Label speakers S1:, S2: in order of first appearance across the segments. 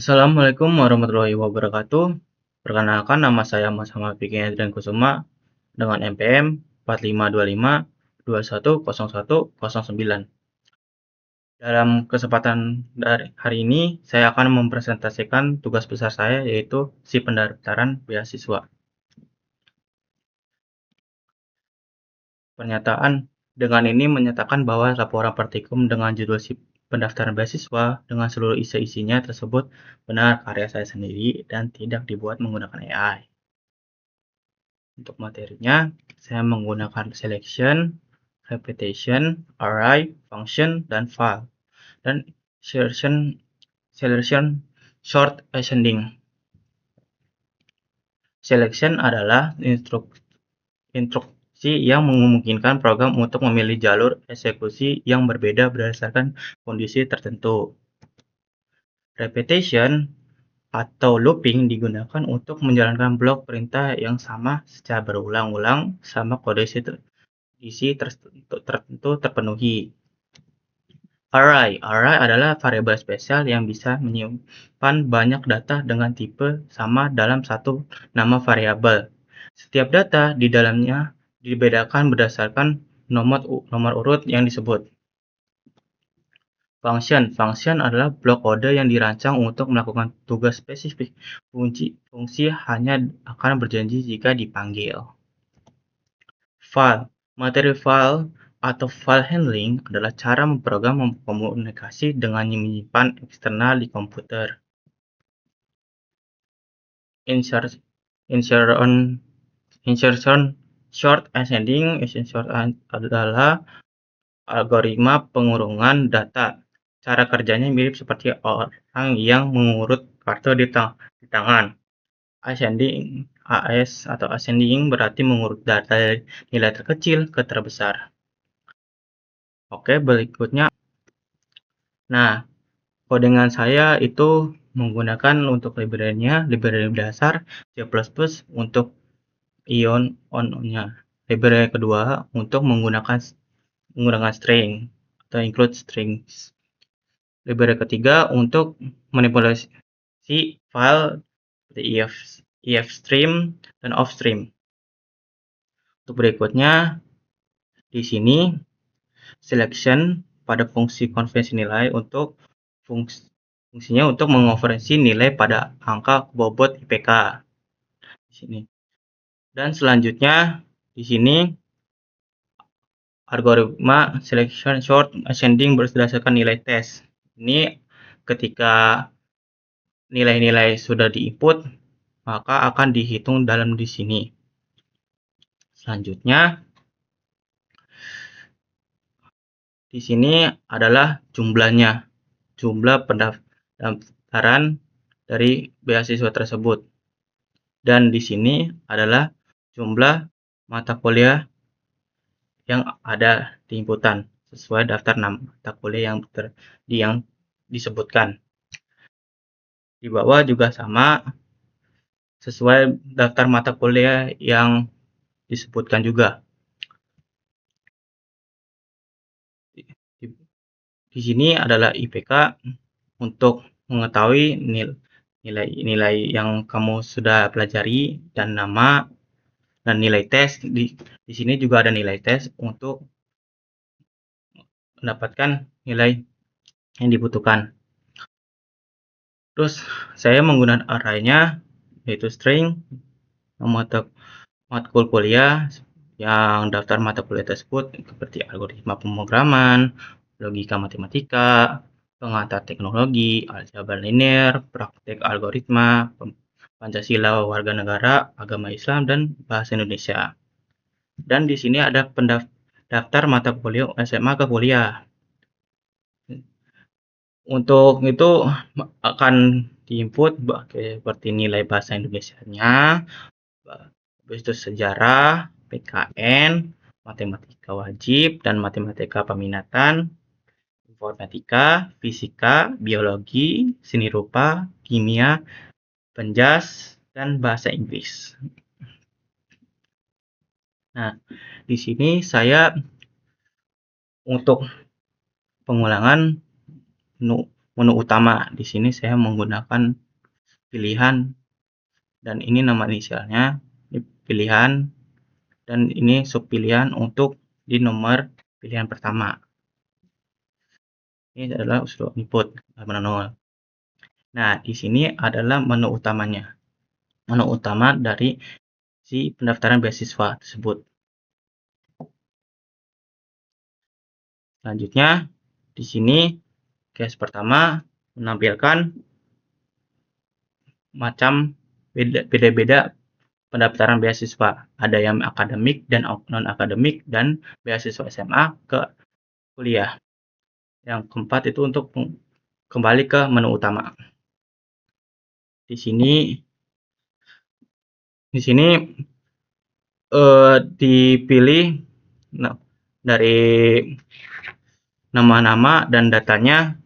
S1: Assalamualaikum warahmatullahi wabarakatuh. Perkenalkan, nama saya Muhammad Fikri Adrian Kusuma dengan NPM 4525210109. Dalam kesempatan dari hari ini, saya akan mempresentasikan tugas besar saya, yaitu si pendaftaran beasiswa. Pernyataan dengan ini menyatakan bahwa laporan praktikum dengan judul si pendaftaran beasiswa dengan seluruh isi-isinya tersebut benar karya saya sendiri dan tidak dibuat menggunakan AI. Untuk materinya, saya menggunakan selection, repetition, array, function, dan file, dan selection short ascending. Selection adalah instruksi yang memungkinkan program untuk memilih jalur eksekusi yang berbeda berdasarkan kondisi tertentu. Repetition atau looping digunakan untuk menjalankan blok perintah yang sama secara berulang-ulang sama kode isi tertentu terpenuhi. Array adalah variabel spesial yang bisa menyimpan banyak data dengan tipe sama dalam satu nama variabel. Setiap data di dalamnya dibedakan berdasarkan nomor urut yang disebut. Function adalah blok kode yang dirancang untuk melakukan tugas spesifik. Fungsi hanya akan berjanji jika dipanggil. File. Materi file atau file handling adalah cara memprogram komunikasi dengan menyimpan eksternal di komputer. Insertion short ascending adalah algoritma pengurungan data. Cara kerjanya mirip seperti orang yang mengurut kartu di tangan. Ascending berarti mengurut data dari nilai terkecil ke terbesar. Oke, berikutnya. Nah, codingan saya itu menggunakan untuk library-nya, library dasar C++ untuk ion on-nya. Library kedua untuk menggunakan string atau include strings. Library ketiga untuk manipulasi file seperti ifstream dan offstream. Untuk berikutnya, di sini selection pada fungsi konversi nilai untuk fungsinya untuk mengonversi nilai pada angka bobot IPK di sini. Dan selanjutnya di sini algoritma selection short ascending berdasarkan nilai tes. Ini ketika nilai-nilai sudah diinput, maka akan dihitung dalam di sini. Selanjutnya, di sini adalah jumlahnya, jumlah pendaftaran dari beasiswa tersebut. Dan di sini adalah jumlah mata kuliah yang ada di inputan sesuai daftar mata kuliah yang disebutkan. Di bawah juga sama sesuai daftar mata kuliah yang disebutkan juga. Di sini adalah IPK untuk mengetahui nilai yang kamu sudah pelajari dan nama dan nilai tes. Di sini juga ada nilai tes untuk mendapatkan nilai yang dibutuhkan. Terus saya menggunakan array-nya yaitu string matkul kuliah yang daftar mata kuliah tersebut seperti algoritma pemrograman, logika matematika, pengantar teknologi, aljabar linear, praktek algoritma, Pancasila, warga negara, agama Islam, dan bahasa Indonesia. Dan di sini ada daftar mata kuliah SMA ke kuliah. Untuk itu akan diinput seperti nilai bahasa Indonesianya, habis itu sejarah, PKN, matematika wajib, dan matematika peminatan, informatika, fisika, biologi, seni rupa, kimia, penjas, dan bahasa Inggris. Nah, di sini saya untuk pengulangan menu utama. Di sini saya menggunakan pilihan, dan ini nama inisialnya, ini pilihan, dan ini sub pilihan untuk di nomor pilihan pertama. Ini adalah unsur input manual. Nah, di sini adalah menu utamanya. Menu utama dari si pendaftaran beasiswa tersebut. Selanjutnya, di sini case pertama menampilkan macam beda-beda pendaftaran beasiswa. Ada yang akademik dan non-akademik, dan beasiswa SMA ke kuliah. Yang keempat itu untuk kembali ke menu utama. Di sini dipilih dari nama-nama dan datanya,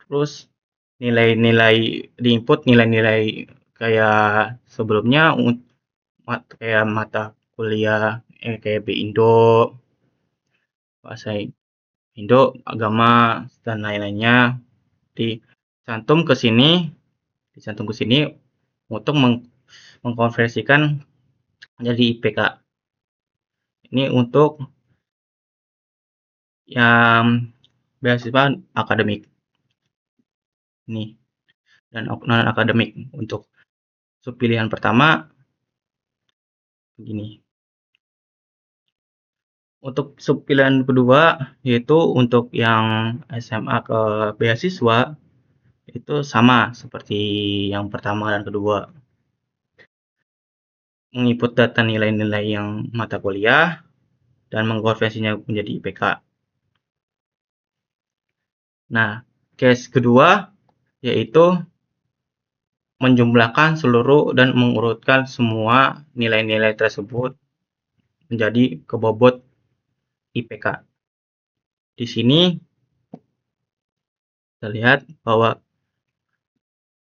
S1: terus nilai-nilai diinput, nilai-nilai kayak sebelumnya, kayak mata kuliah kayak B-Indo, bahasa Indo, agama, dan lain-lainnya dicantum ke sini untuk mengkonversikan menjadi IPK. Ini untuk yang beasiswa akademik ini, dan non akademik. Untuk sub pilihan pertama begini. Untuk sub pilihan kedua, yaitu untuk yang SMA ke beasiswa, itu sama seperti yang pertama dan kedua. Menginput data nilai-nilai yang mata kuliah dan mengkonversinya menjadi IPK. Nah, case kedua yaitu menjumlahkan seluruh dan mengurutkan semua nilai-nilai tersebut menjadi kebobot IPK. Di sini kita lihat bahwa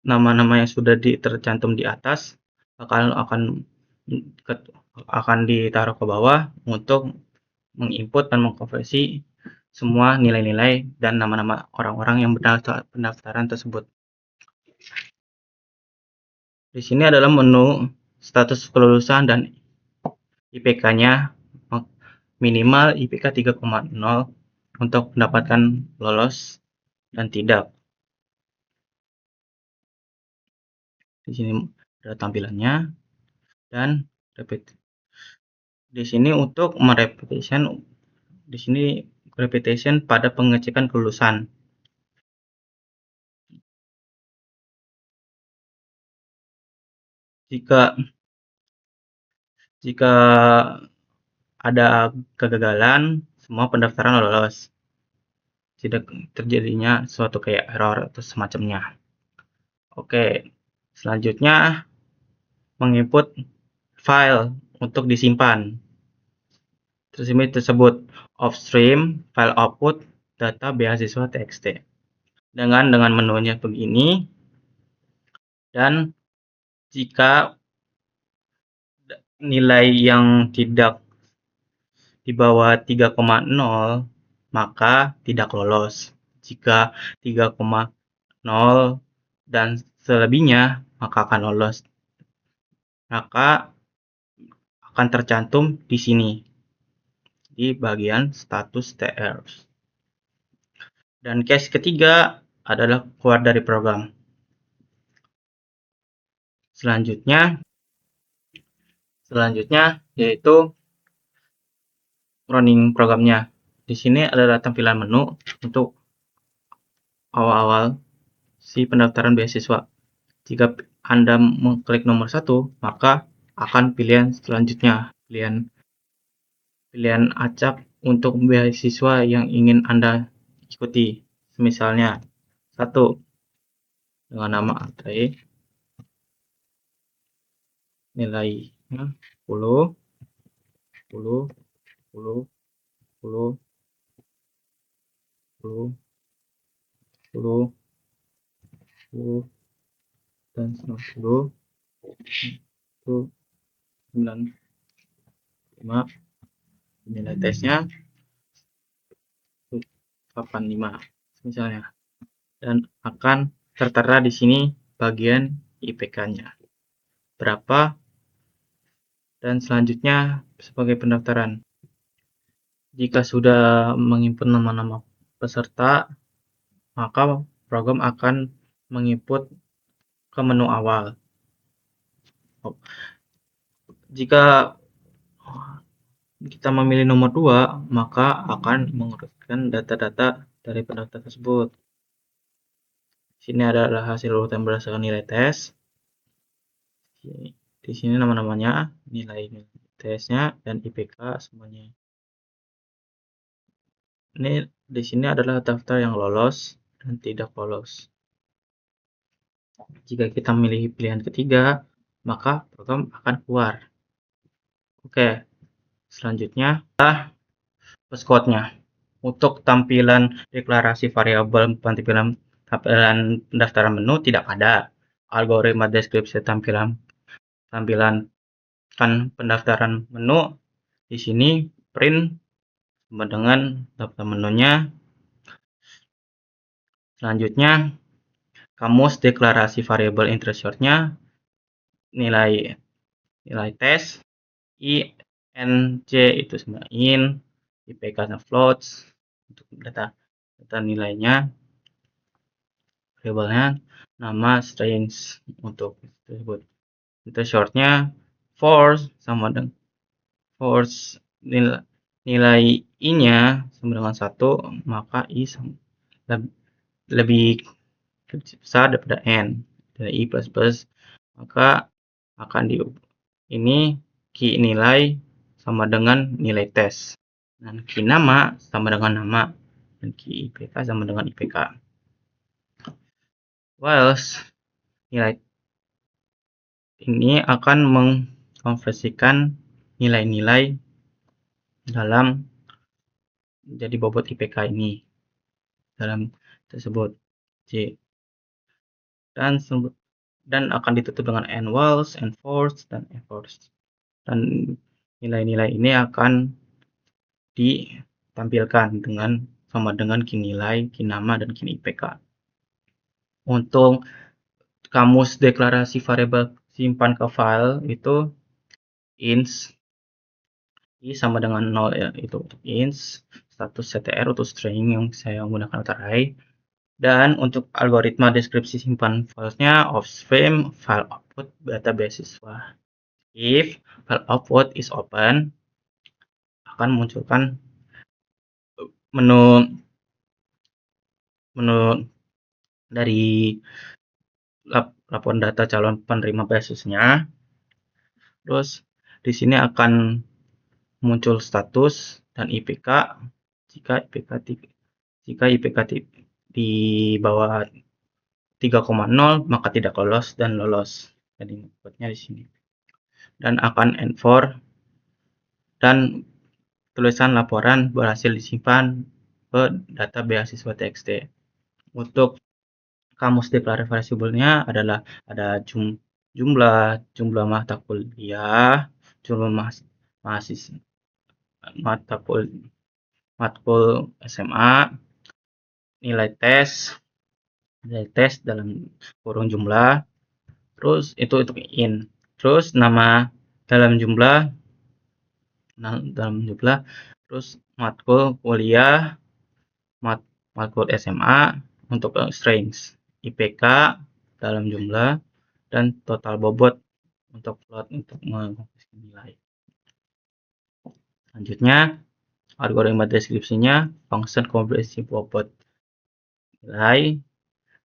S1: nama-nama yang sudah tercantum di atas akan ditaruh ke bawah untuk menginput dan mengkonversi semua nilai-nilai dan nama-nama orang-orang yang pendaftaran tersebut. Di sini adalah menu status kelulusan dan IPK-nya, minimal IPK 3,0 untuk mendapatkan lolos dan tidak. Di sini ada tampilannya, dan di sini untuk repetition pada pengecekan kelulusan. Jika ada kegagalan, semua pendaftaran lolos. Tidak terjadinya suatu kayak error atau semacamnya. Oke, selanjutnya menginput file untuk disimpan. Tersebut offstream file output data beasiswa txt. Dengan menunya begini, dan jika nilai yang tidak di bawah 3,0 maka tidak lolos. Jika 3,0 dan selebihnya maka akan lolos. Maka akan tercantum di sini di bagian status TR. Dan case ketiga adalah keluar dari program. Selanjutnya yaitu running programnya. Di sini adalah tampilan menu untuk awal-awal si pendaftaran beasiswa. Jika Anda mengklik nomor 1, maka akan pilihan selanjutnya, pilihan acak untuk beasiswa yang ingin Anda ikuti. Misalnya 1 dengan nama Atre, nilainya 10, 10, 10, 10, 10, 10, 10, dan 90, itu 95, nilai tesnya 85 misalnya. dan akan tertera di sini bagian IPK-nya berapa, dan selanjutnya sebagai pendaftaran. Jika sudah menginput nama-nama peserta, maka program akan menginput ke menu awal. Jika kita memilih nomor 2, maka akan mengurutkan data-data dari pendaftar tersebut. Sini adalah hasil urutan berdasarkan nilai tes. Di sini nama-namanya, nilai tesnya, dan IPK semuanya. Ini di sini adalah daftar yang lolos dan tidak lolos. Jika kita memilih pilihan ketiga, maka program akan keluar. Oke, selanjutnya passcode-nya. Untuk tampilan deklarasi variabel tampilan pendaftaran menu tidak ada. Algoritma deskripsi tampilan kan pendaftaran menu di sini print sama dengan daftar menunya. Selanjutnya kamus deklarasi variabel interest short-nya, nilai tes, INC itu sebenarnya in, IPK nya floats untuk data nilainya, variabelnya, nama strings untuk tersebut. Interest short-nya force sama dengan force nilai i-nya sama dengan 1, maka i lebih besar daripada n, dari i plus, maka akan ini key nilai sama dengan nilai tes, dan key nama sama dengan nama, dan key IPK sama dengan IPK. Whilst nilai ini akan mengkonversikan nilai-nilai dalam jadi bobot IPK ini dalam tersebut J, dan akan ditutup dengan n whilst, n force, dan n force, dan nilai-nilai ini akan ditampilkan dengan sama dengan key nilai, key nama, dan key IPK. Untuk kamus deklarasi variabel simpan ke file itu ins i sama dengan 0 ya, itu ins status ctr untuk string yang saya menggunakan array. Dan untuk algoritma deskripsi simpan filenya offstream file output data beasiswa. If file output is open, akan munculkan menu dari laporan data calon penerima beasiswanya. Terus di sini akan muncul status dan IPK. Jika IPK di bawah 3,0 maka tidak lolos dan lolos. Jadi inputnya di sini. Dan akan N4 dan tulisan laporan berhasil disimpan ke data beasiswa TXT. Untuk kamus deklarasi variabelnya adalah ada jumlah mata kuliah, jumlah mahasiswa, matkul SMA, nilai tes dalam kurung jumlah, terus itu in, terus nama dalam jumlah, terus matkul kuliah, matkul SMA untuk strings, IPK dalam jumlah, dan total bobot untuk float untuk mengkonversi nilai. Selanjutnya algoritma deskripsinya function konversi bobot nilai,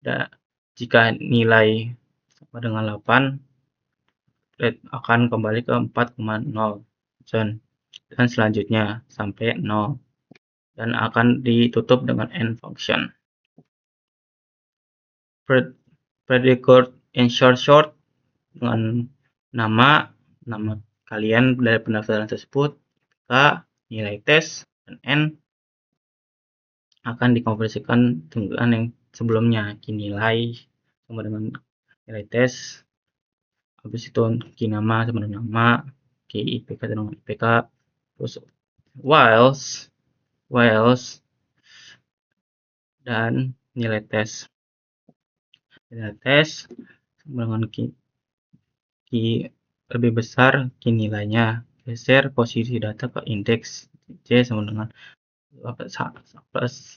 S1: dan jika nilai sama dengan 8 rate akan kembali ke 4,0 dan selanjutnya sampai 0 dan akan ditutup dengan end function. Predicate in short dengan nama kalian dari pendaftaran tersebut, nilai tes, dan n akan dikonversikan dengan yang sebelumnya, key nilai sama dengan nilai tes, habis itu key nama sama dengan nama, key IPK sama dengan IPK, terus whilst dan nilai tes. Data tes sama dengan lebih besar nilainya. Geser posisi data ke indeks. C sama dengan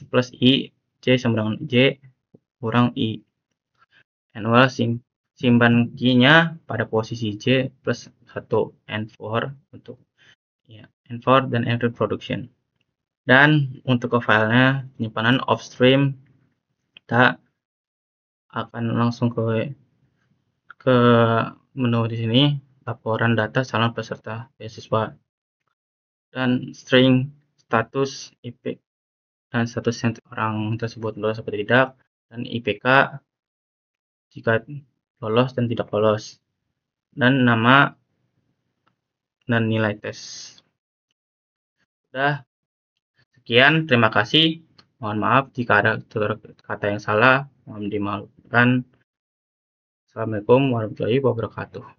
S1: plus I. C sama dengan J kurang I. Annual simpan key-nya pada posisi J plus 1 N4 untuk N4 dan reproduction. Dan untuk ke filenya penyimpanan upstream, kita akan langsung ke menu di sini, laporan data calon peserta beasiswa, dan string status IP dan status orang tersebut lolos atau tidak, dan IPK jika lolos dan tidak lolos, dan nama dan nilai tes. Sudah, sekian, terima kasih. Mohon maaf jika ada kata yang salah, mohon dimaafkan. Assalamualaikum warahmatullahi wabarakatuh.